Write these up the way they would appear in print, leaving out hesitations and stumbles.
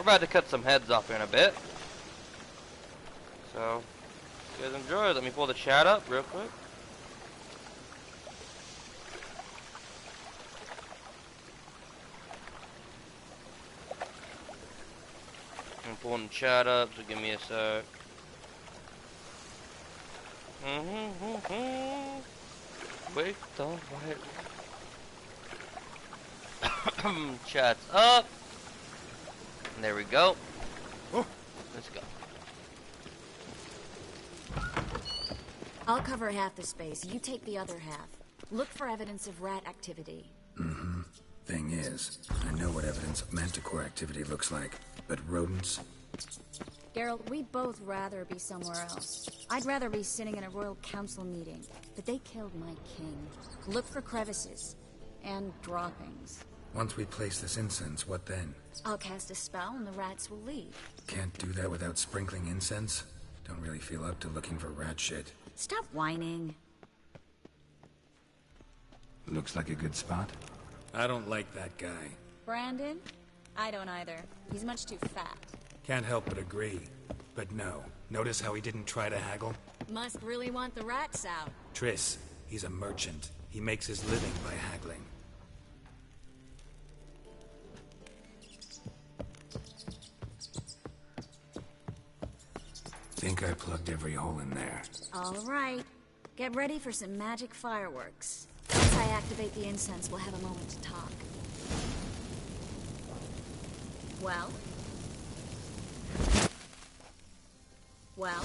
about to cut some heads off here in a bit. So, if you guys enjoy, let me pull the chat up real quick. I'm pulling the chat up, so give me a sec. Wait, don't wait. Chat's up. There we go. Oh. Let's go. I'll cover half the space. You take the other half. Look for evidence of rat activity. Mm-hmm. Thing is, I know what evidence of manticore activity looks like, but rodents? Geralt, we'd both rather be somewhere else. I'd rather be sitting in a royal council meeting, but they killed my king. Look for crevices and droppings. Once we place this incense, what then? I'll cast a spell and the rats will leave. Can't do that without sprinkling incense? Don't really feel up to looking for rat shit. Stop whining. Looks like a good spot. I don't like that guy. Brandon? I don't either. He's much too fat. Can't help but agree. But no. Notice how he didn't try to haggle? Must really want the rats out. TRISS. He's a merchant. He makes his living by haggling. Think I plugged every hole in there. All right. Get ready for some magic fireworks. Once I activate the incense, we'll have a moment to talk. Well? Well?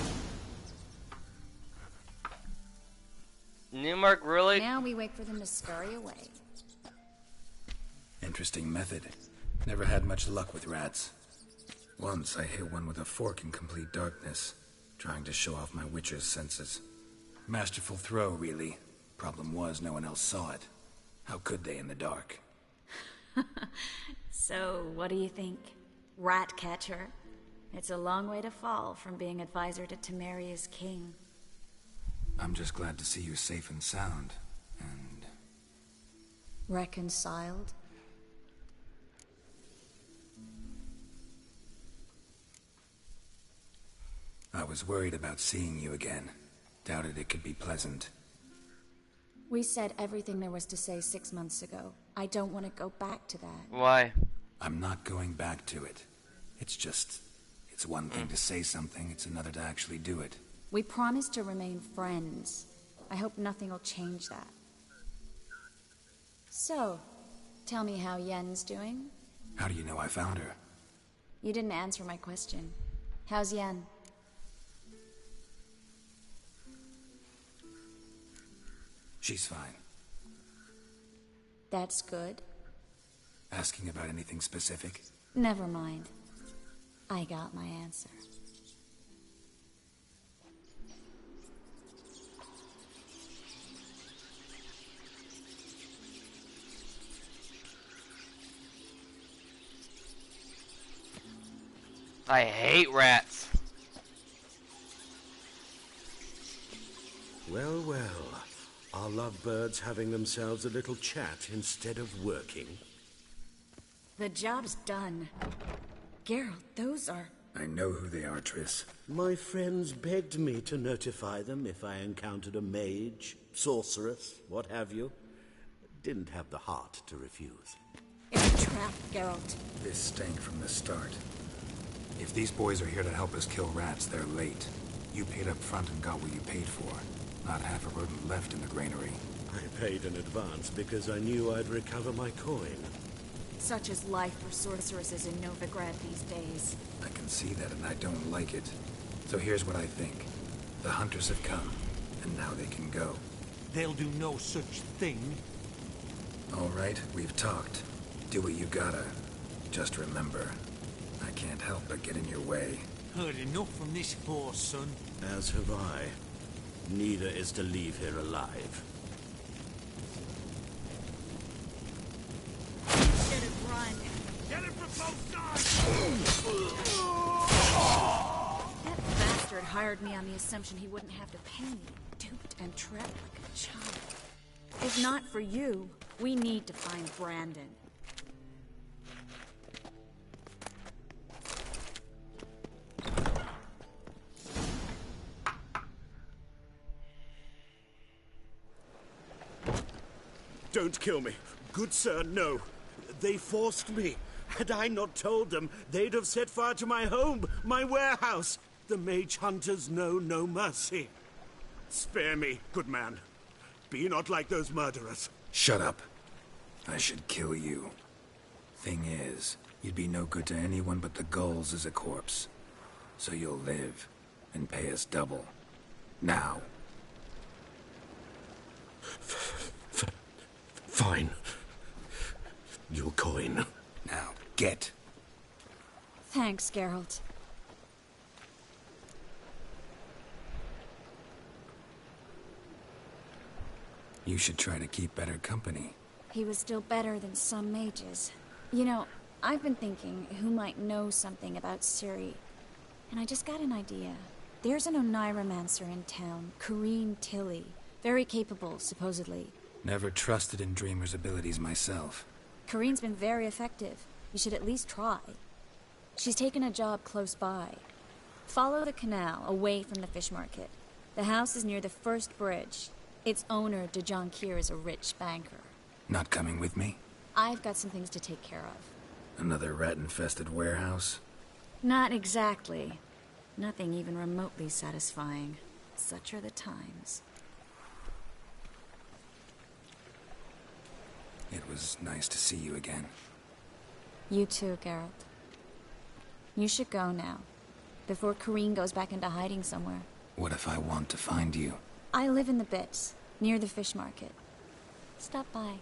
Newmark, really? Now we wait for them to scurry away. Interesting method. Never had much luck with rats. Once I hit one with a fork in complete darkness, trying to show off my witcher's senses. Masterful throw, really. Problem was, no one else saw it. How could they in the dark? So, what do you think? Rat catcher? It's a long way to fall from being advisor to Temeria's king. I'm just glad to see you safe and sound, and... Reconciled? I was worried about seeing you again. Doubted it could be pleasant. We said everything there was to say 6 months ago. I don't want to go back to that. Why? I'm not going back to it. It's just... It's one thing to say something, it's another to actually do it. We promised to remain friends. I hope nothing will change that. So, tell me how Yen's doing? How do you know I found her? You didn't answer my question. How's Yen? She's fine. That's good. Asking about anything specific? Never mind. I got my answer. I hate rats. Well, well. Are lovebirds having themselves a little chat instead of working? The job's done. Geralt, those are... I know who they are, Triss. My friends begged me to notify them if I encountered a mage, sorceress, what have you. Didn't have the heart to refuse. It's a trap, Geralt. This stank from the start. If these boys are here to help us kill rats, they're late. You paid up front and got what you paid for. Not half a rodent left in the granary. I paid in advance because I knew I'd recover my coin. Such is life for sorceresses in Novigrad these days. I can see that and I don't like it. So here's what I think. The hunters have come, and now they can go. They'll do no such thing. All right, we've talked. Do what you gotta. Just remember, I can't help but get in your way. Heard enough from this horse, son. As have I. Neither is to leave here alive. Should have run. Get it from both sides! That bastard hired me on the assumption he wouldn't have to pay me. Duped and trapped like a child. If not for you, we need to find Brandon. Don't kill me. Good sir, no. They forced me. Had I not told them, they'd have set fire to my home, my warehouse. The mage hunters know no mercy. Spare me, good man. Be not like those murderers. Shut up. I should kill you. Thing is, you'd be no good to anyone but the gulls as a corpse. So you'll live, and pay us double. Now. Fine. Your coin. Now, get. Thanks, Geralt. You should try to keep better company. He was still better than some mages. You know, I've been thinking who might know something about Ciri. And I just got an idea. There's an Oneiromancer in town, Corrine Tilly. Very capable, supposedly. Never trusted in Dreamer's abilities myself. Corrine's been very effective. You should at least try. She's taken a job close by. Follow the canal, away from the fish market. The house is near the first bridge. Its owner, de Jonquière, is a rich banker. Not coming with me? I've got some things to take care of. Another rat-infested warehouse? Not exactly. Nothing even remotely satisfying. Such are the times. It was nice to see you again. You too, Geralt. You should go now, before Corrine goes back into hiding somewhere. What if I want to find you? I live in the Bits, near the fish market. Stop by.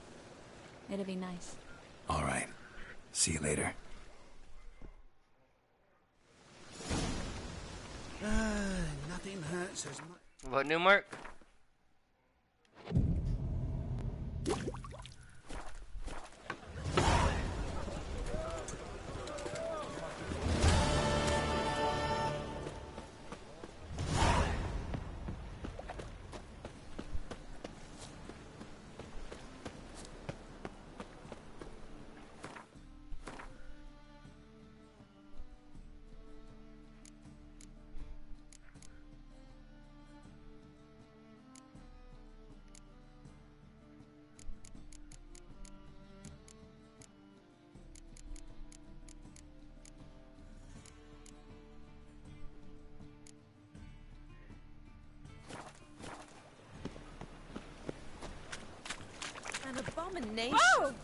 It'll be nice. All right. See you later. Nothing hurts as much. What, Newmark? An abomination. Oh!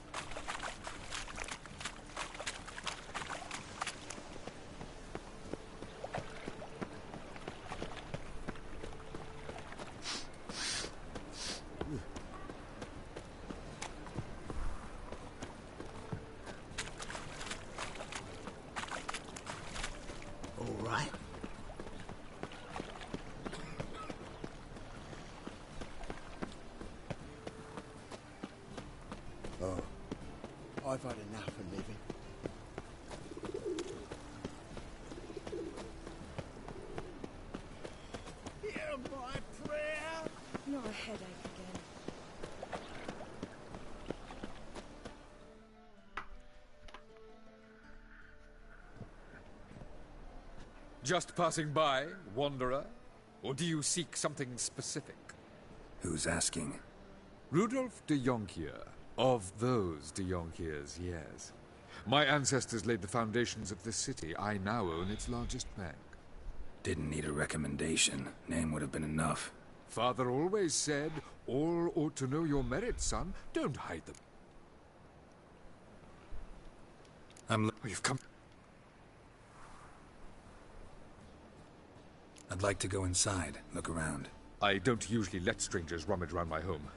All right. I've had enough of living. Hear my prayer. Not a headache again. Just passing by, wanderer? Or do you seek something specific? Who's asking? Rudolph de Jonquière. Of those de Jonquières, yes. My ancestors laid the foundations of this city. I now own its largest bank. Didn't need a recommendation. Name would have been enough. Father always said, all ought to know your merits, son. Don't hide them. Oh, you've come... I'd like to go inside, look around. I don't usually let strangers rummage around my home.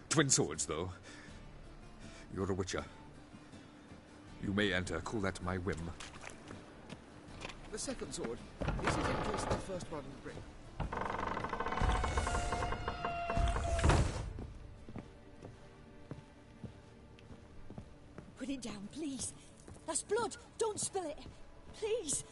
Twin swords, though. You're a witcher. You may enter. Call that my whim. The second sword, is it in case the first one will bring? Put it down, please. That's blood. Don't spill it. Please.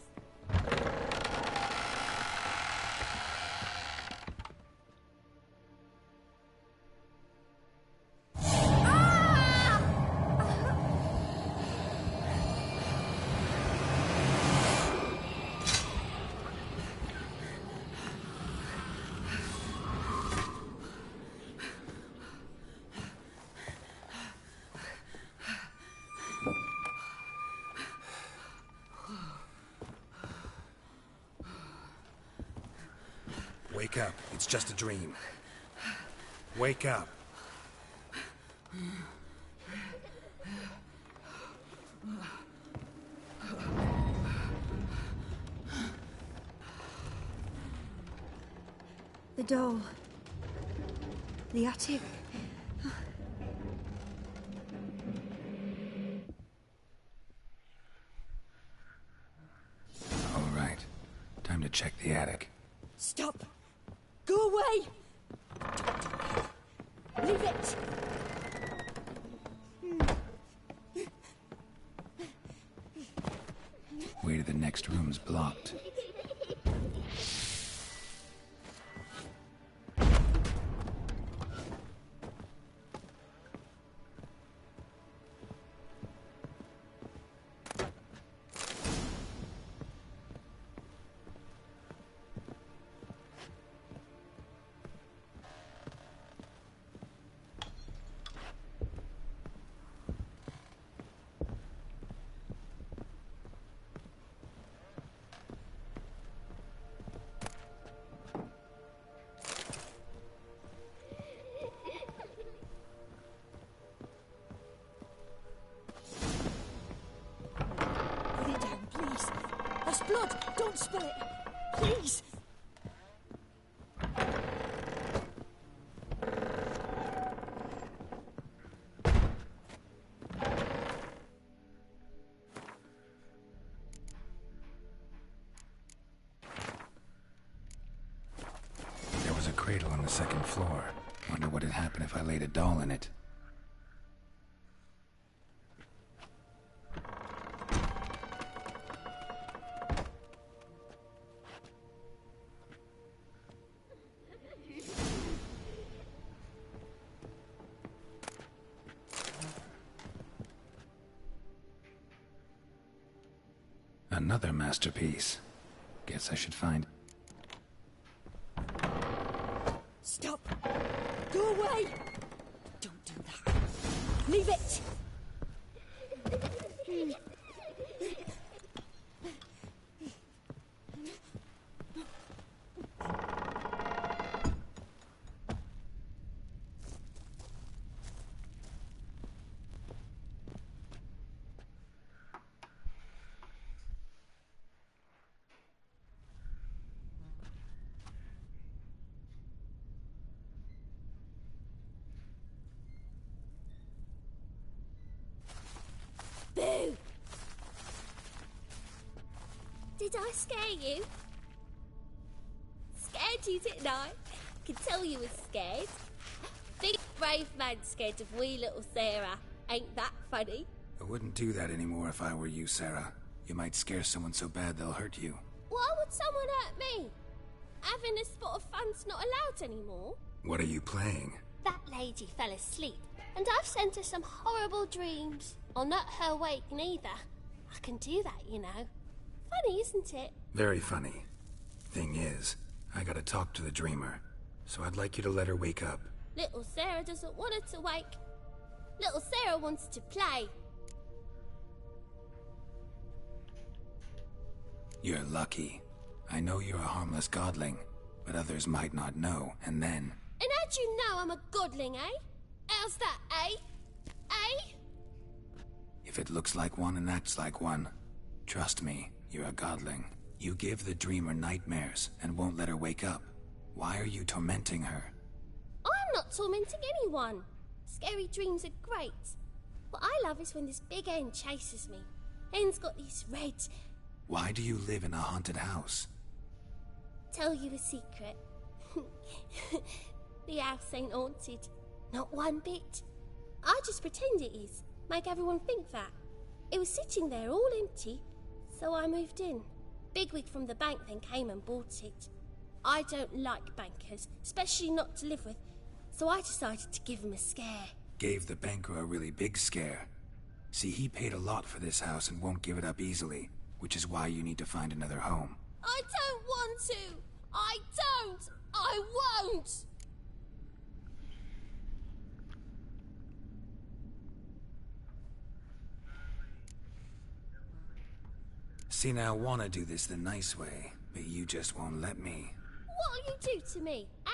Wake up. It's just a dream. Wake up. The doll. The attic. All right. Time to check the attic. Stop! Go away! Leave it! Way to the next room's blocked. Put it down, please. That's blood! Don't spill it! Please! There was a cradle on the second floor. Wonder what'd happen if I laid a doll in it. Another masterpiece. Guess I should find... Stop! Go away! Don't do that. Leave it! Boo! Did I scare you? Scared you, didn't I? Could tell you was scared. Big brave man scared of wee little Sarah. Ain't that funny? I wouldn't do that anymore if I were you, Sarah. You might scare someone so bad they'll hurt you. Why would someone hurt me? Having a spot of fun's not allowed anymore. What are you playing? That lady fell asleep, and I've sent her some horrible dreams. I'll not her wake neither. I can do that, you know. Funny, isn't it? Very funny. Thing is, I gotta talk to the dreamer, so I'd like you to let her wake up. Little Sarah doesn't want her to wake. Little Sarah wants to play. You're lucky. I know you're a harmless godling, but others might not know, and then... And how'd you know I'm a godling, eh? How's that, eh? Eh? If it looks like one and acts like one, trust me, you're a godling. You give the dreamer nightmares and won't let her wake up. Why are you tormenting her? I'm not tormenting anyone. Scary dreams are great. What I love is when this big hen chases me. Hen's got these red... Why do you live in a haunted house? Tell you a secret. The house ain't haunted. Not one bit. I just pretend it is. Make everyone think that. It was sitting there all empty, so I moved in. Bigwig from the bank then came and bought it. I don't like bankers, especially not to live with, so I decided to give him a scare. Gave the banker a really big scare. See, he paid a lot for this house and won't give it up easily, which is why you need to find another home. I don't want to! I don't! I won't! See, now I want to do this the nice way, but you just won't let me. What'll you do to me, eh?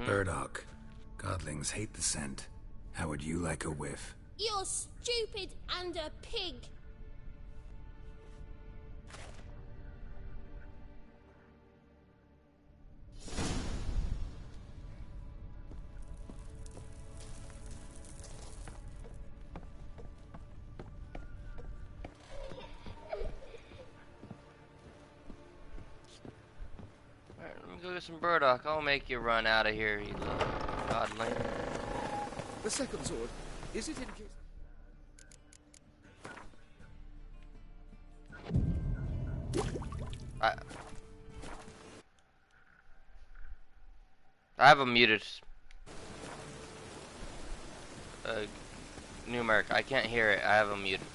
Burdock. Godlings hate the scent. How would you like a whiff? You're stupid and a pig. Alright, let me go get some burdock. I'll make you run out of here, you little godling. The second sword, is it in case... I have a muted numeric. I can't hear it. I have a muted.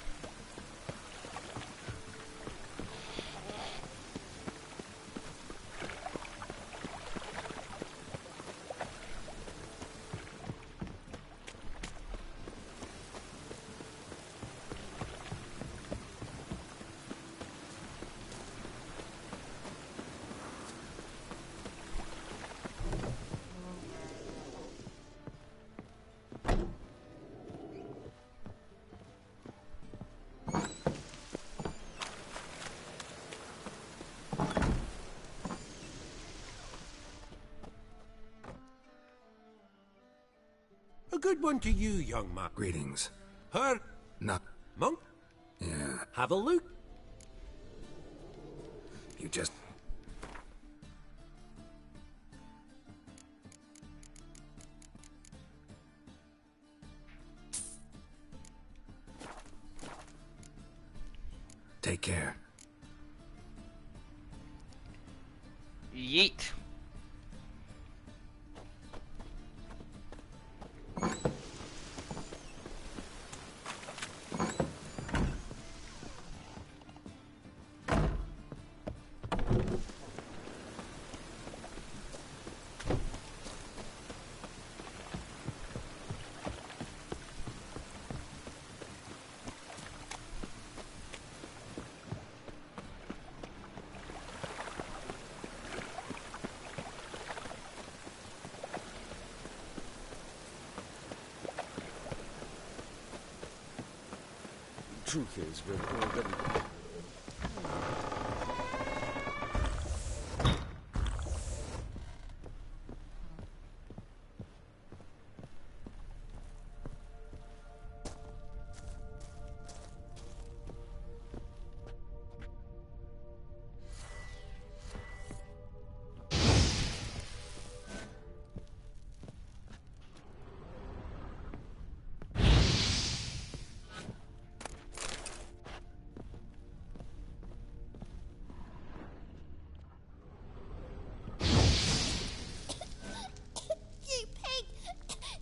A good one to you, young man. Greetings. Her? Not... Monk? Yeah, Have a look. you just... Take care. Yeet. Truth is, we're already...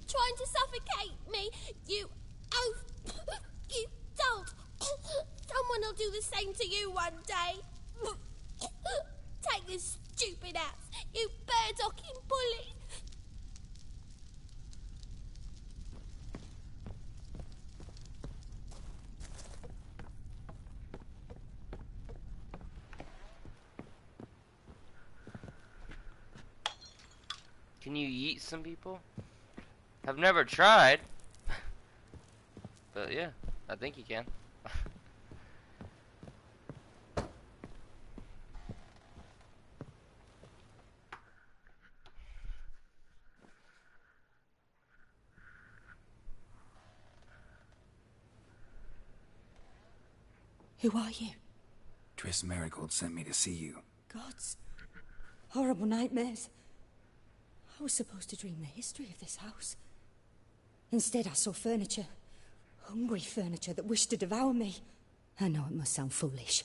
Trying to suffocate me, you oaf, you dolt. Someone will do the same to you one day. Take this stupid axe, you burdocking bully. Can you yeet some people? I've never tried. But yeah, I think you can. Who are you? TRISS Merigold sent me to see you. Gods. Horrible nightmares. I was supposed to dream the history of this house. Instead, I saw furniture. Hungry furniture that wished to devour me. I know it must sound foolish,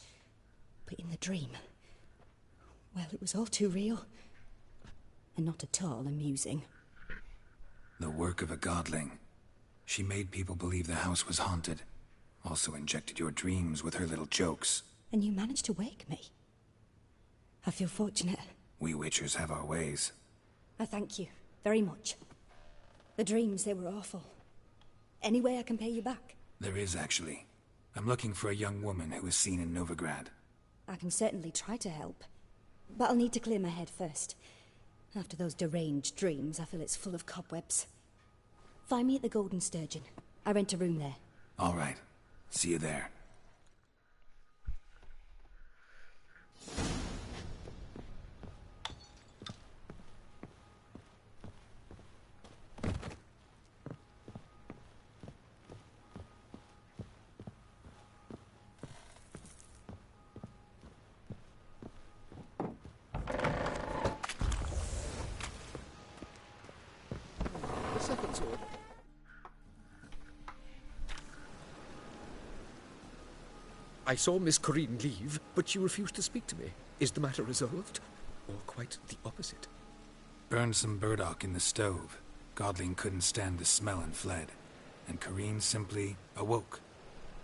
but in the dream, well, it was all too real. And not at all amusing. The work of a godling. She made people believe the house was haunted. Also injected your dreams with her little jokes. And you managed to wake me. I feel fortunate. We Witchers have our ways. I thank you very much. The dreams, they were awful. Any way I can pay you back? There is, actually. I'm looking for a young woman who was seen in Novigrad. I can certainly try to help. but I'll need to clear my head first. After those deranged dreams, I feel it's full of cobwebs. Find me at the Golden Sturgeon. I rent a room there. All right. See you there. The second sword. I saw Miss Corinne leave, but she refused to speak to me. Is the matter resolved? Or quite the opposite? Burned some burdock in the stove. Godling couldn't stand the smell and fled. And Corinne simply awoke.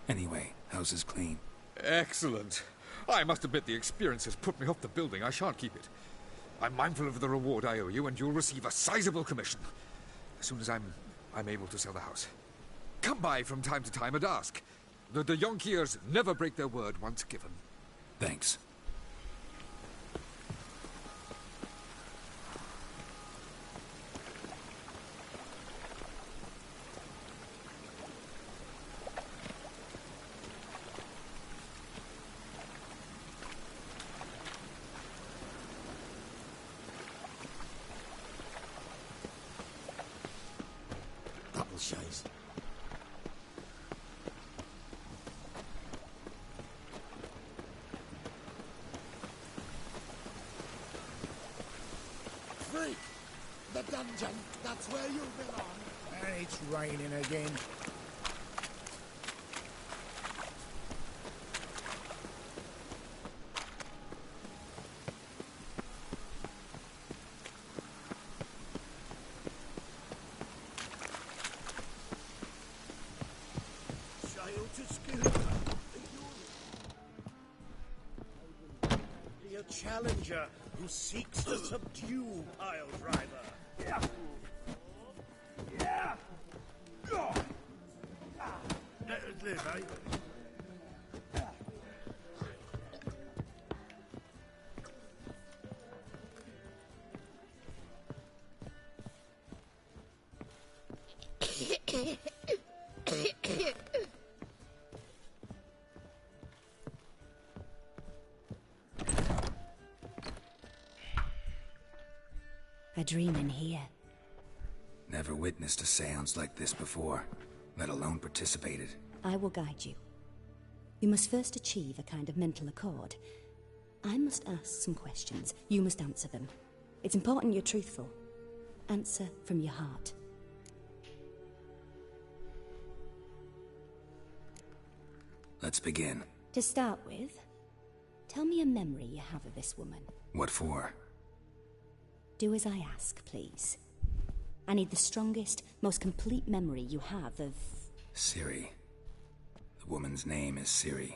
Anyway, house is clean. Excellent. I must admit the experience has put me off the building. I shan't keep it. I'm mindful of the reward I owe you, and you'll receive a sizable commission. As soon as I'm able to sell the house. Come by from time to time and ask. The de Jonkiers never break their word once given. Thanks. Double shies. Freak! The dungeon, that's where you belong. And it's raining again. Child to skill. Be a challenger who seeks to subdue Pile Driver. Let us live, eh? A dream in here. Never witnessed a seance like this before, let alone participated. I will guide you. You must first achieve a kind of mental accord. I must ask some questions. You must answer them. It's important you're truthful. Answer from your heart. Let's begin. To start with, tell me a memory you have of this woman. What for? Do as I ask, please. I need the strongest, most complete memory you have of... Ciri. The woman's name is Ciri.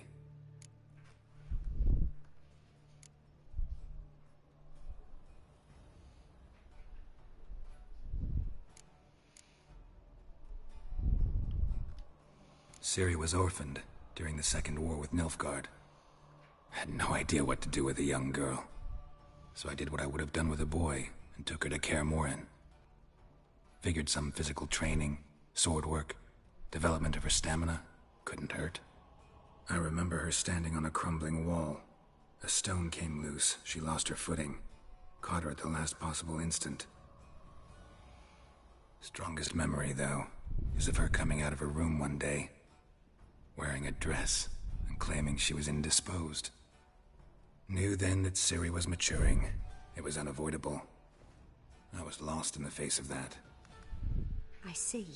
Ciri was orphaned during the Second War with Nilfgaard. I had no idea what to do with a young girl. So I did what I would have done with a boy and took her to Kaer Morhen. Figured some physical training, sword work, development of her stamina couldn't hurt. I remember her standing on a crumbling wall. A stone came loose, she lost her footing. Caught her at the last possible instant. Strongest memory, though, is of her coming out of her room one day, wearing a dress and claiming she was indisposed. Knew then that Ciri was maturing. It was unavoidable. I was lost in the face of that. I see.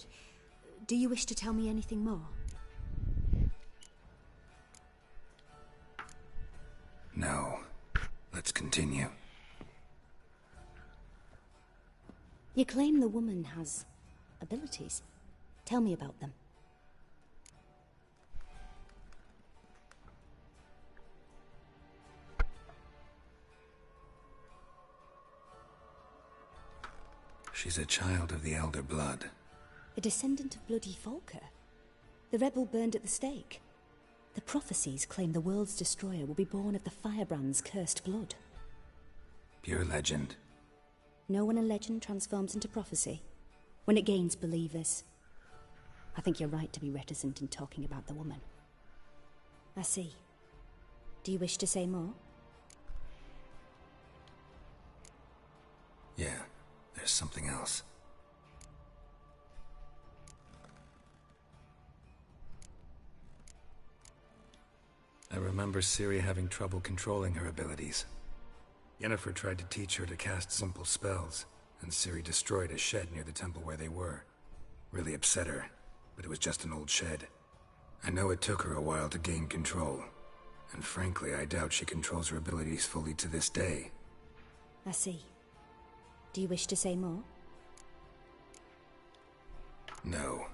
Do you wish to tell me anything more? No. Let's continue. You claim the woman has abilities. Tell me about them. She's a child of the Elder Blood. A descendant of bloody Volker. The rebel burned at the stake. The prophecies claim the world's destroyer will be born of the firebrand's cursed blood. Pure legend. Know when a legend transforms into prophecy? When it gains believers. I think you're right to be reticent in talking about the woman. I see. Do you wish to say more? Yeah, there's something else. I remember Ciri having trouble controlling her abilities. Yennefer tried to teach her to cast simple spells, and Ciri destroyed a shed near the temple where they were. Really upset her, but it was just an old shed. I know it took her a while to gain control, and frankly, I doubt she controls her abilities fully to this day. I see. Do you wish to say more? No.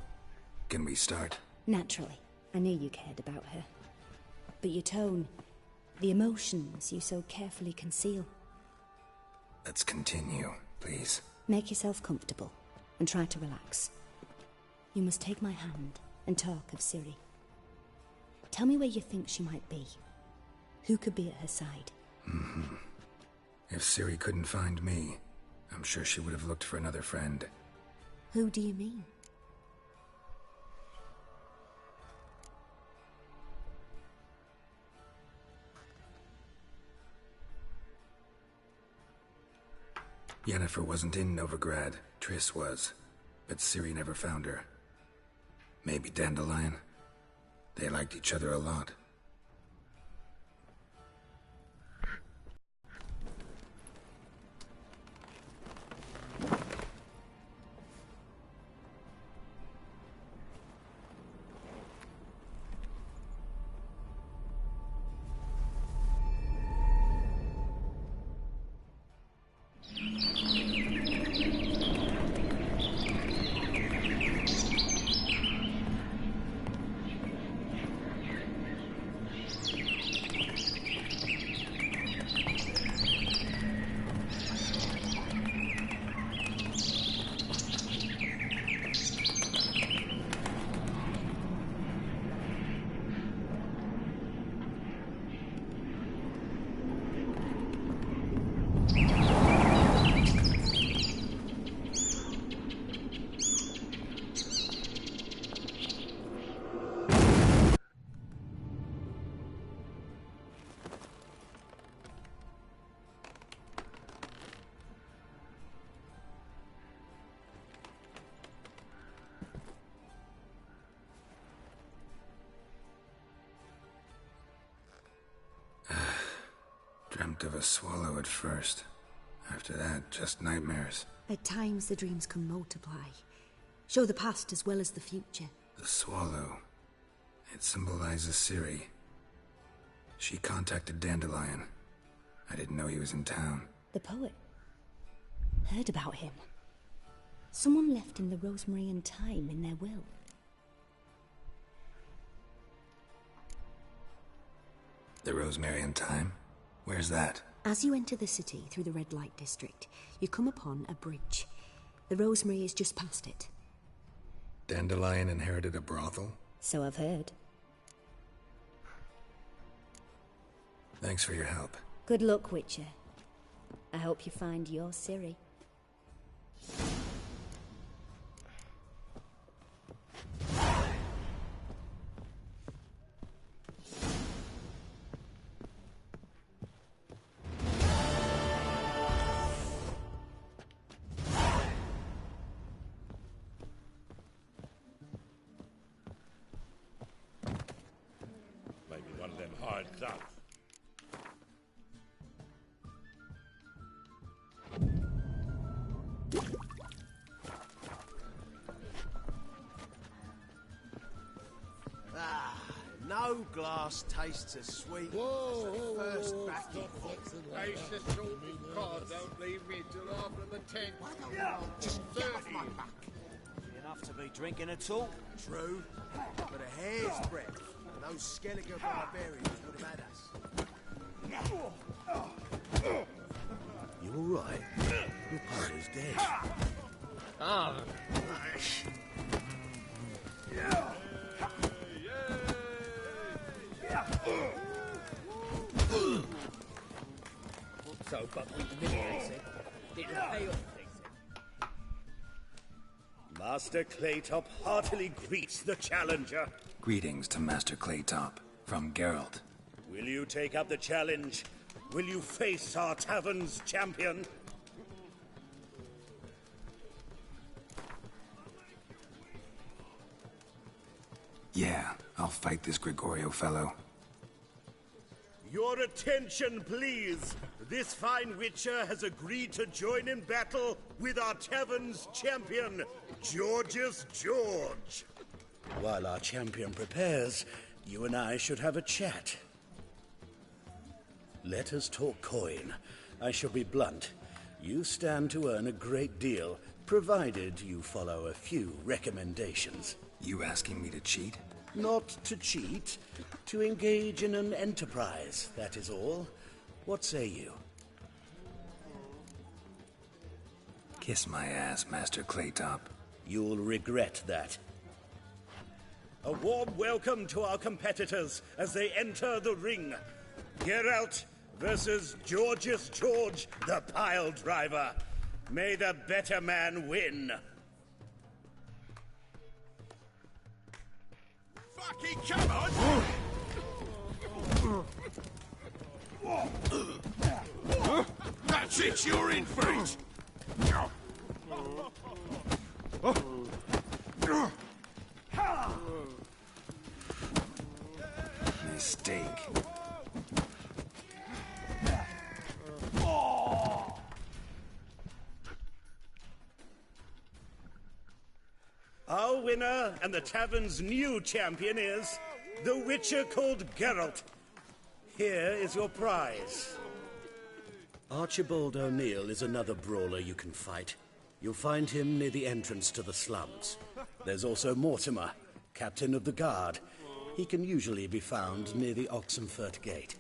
Can we start? Naturally. I knew you cared about her. But your tone, the emotions you so carefully conceal. Let's continue, please. Make yourself comfortable, and try to relax. You must take my hand and talk of Ciri. Tell me where you think she might be. Who could be at her side? If Ciri couldn't find me, I'm sure she would have looked for another friend. Who do you mean? Yennefer wasn't in Novigrad. Triss was. But Ciri never found her. Maybe Dandelion? They liked each other a lot. Dreamt of a swallow at first. After that, just nightmares. At times the dreams can multiply. Show the past as well as the future. The swallow. It symbolizes Ciri. She contacted Dandelion. I didn't know he was in town. The poet. Heard about him. Someone left him the rosemary and thyme in their will. The rosemary and thyme? Where's that? As you enter the city through the red light district, you come upon a bridge. The rosemary is just past it. Dandelion inherited a brothel? So I've heard. Thanks for your help. Good luck, Witcher. I hope you find your Ciri. Maybe one of them hired thugs. No glass tastes as sweet as the first backing. Gracious God, don't leave me till after the 10th. Just 30. Enough to be drinking at all. True, but a hair's breadth, and those Skellige barbarians would have had us. You all right? Your partner's dead. Ah. so buckwheat the middle, they said. It'll pay off, they said. Master Claytop heartily greets the challenger. Greetings to Master Claytop, from Geralt. Will you take up the challenge? Will you face our tavern's champion? Yeah, I'll fight this Gregorio fellow. Your attention, please. This fine witcher has agreed to join in battle with our tavern's champion, Georgius George. While our champion prepares, you and I should have a chat. Let us talk coin. I shall be blunt. You stand to earn a great deal, provided you follow a few recommendations. You asking me to cheat? Not to cheat, to engage in an enterprise, that is all. What say you? Kiss my ass, Master Claytop. You'll regret that. A warm welcome to our competitors as they enter the ring. Geralt versus Georgius George, the pile driver. May the better man win. Fucking come on! That's it, you're in for it! Mistake. Our winner and the tavern's new champion is the witcher called Geralt. Here is your prize. Archibald O'Neill is another brawler you can fight. You'll find him near the entrance to the slums. There's also Mortimer, captain of the guard. He can usually be found near the Oxenfurt Gate.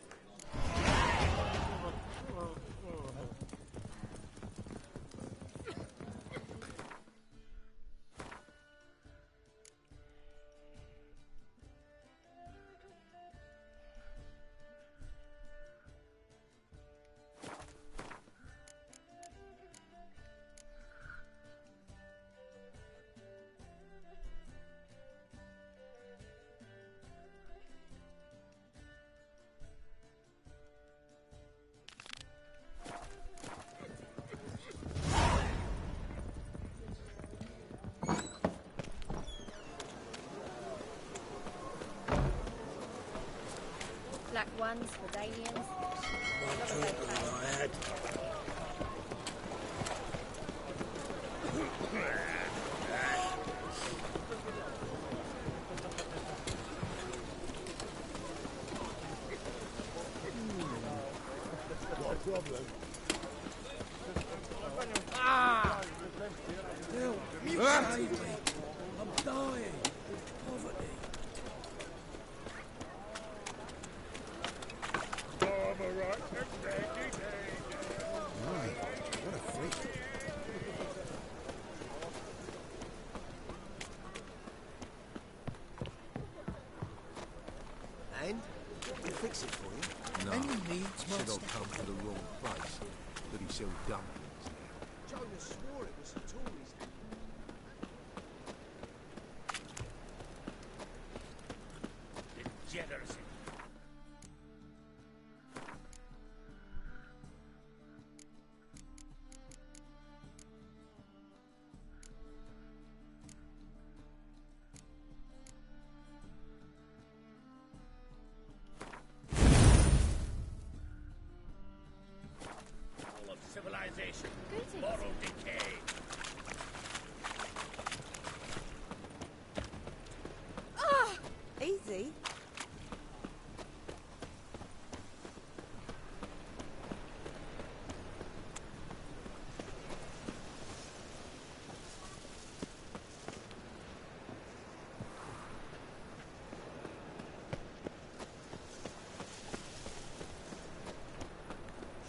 Black ones, medallions. What problem? I'm dying. Poverty. What a freak. And? We'll fix it for you. No. Any needs, Should master? have come to the wrong place. But he sells dumplings. Jonas swore it was the Tories. Degeneracy. All of civilization. Moral decay. Easy.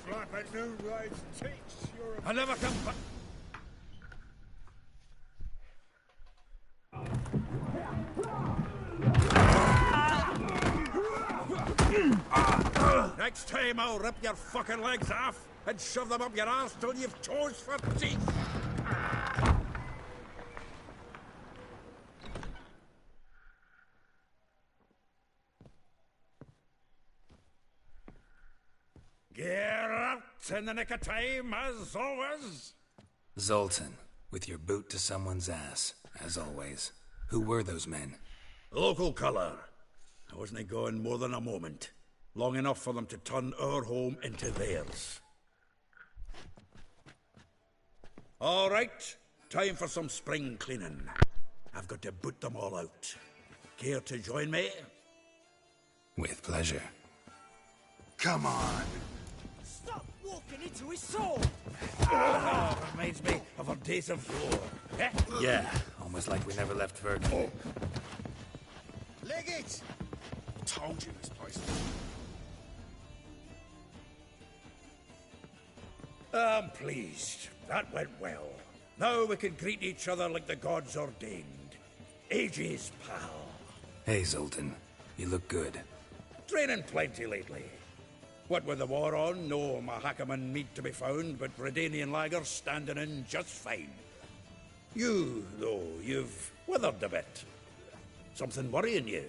Slap at noon rides takes your... I never come back. Next time I'll rip your fucking legs off. and shove them up your arse till you've toes for teeth. Get out in the nick of time, as always. Zoltan, with your boot to someone's ass, as always. Who were those men? Local colour. I wasn't going more than a moment. Long enough for them to turn our home into theirs. All right, time for some spring cleaning. I've got to boot them all out. Care to join me? With pleasure. Come on. Stop walking into his soul! Reminds me of our days of yore. Eh? Yeah, almost like we never left Verk. Leg it! Told you this place. I'm pleased. That went well. Now we can greet each other like the gods ordained. Ages, pal. Hey, Zoltan. You look good. Training plenty lately. What with the war on, no Mahakaman meat to be found, but Redanian lagers standing in just fine. You, though, you've withered a bit. Something worrying you?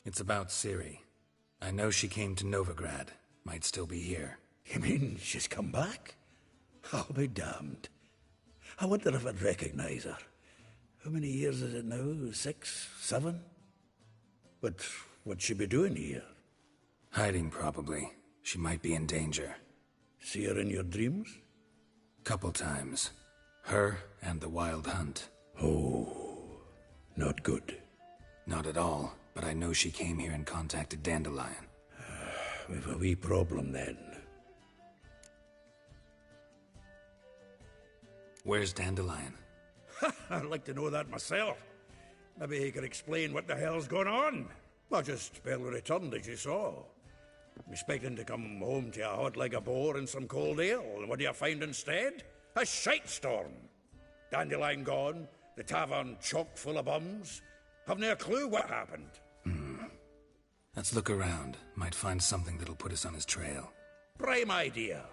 It's about Ciri. I know she came to Novigrad. Might still be here. You mean she's come back? I'll be damned. I wonder if I'd recognize her. How many years is it now? 6, 7? But what'd she be doing here? Hiding, probably. She might be in danger. See her in your dreams? Couple times. Her and the Wild Hunt. Oh, not good. Not at all, but I know she came here and contacted Dandelion. We've a wee problem then. Where's Dandelion? I'd like to know that myself. Maybe he could explain what the hell's going on. I just barely returned, as you saw. I'm expecting to come home to a hot like a boar and some cold ale, and what do you find instead? A shite storm. Dandelion gone, the tavern chock full of bums. Haven't a clue what happened. Let's look around. Might find something that'll put us on his trail. Prime idea.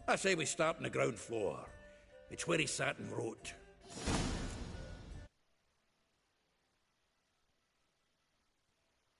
I say we start on the ground floor. It's where he sat and wrote.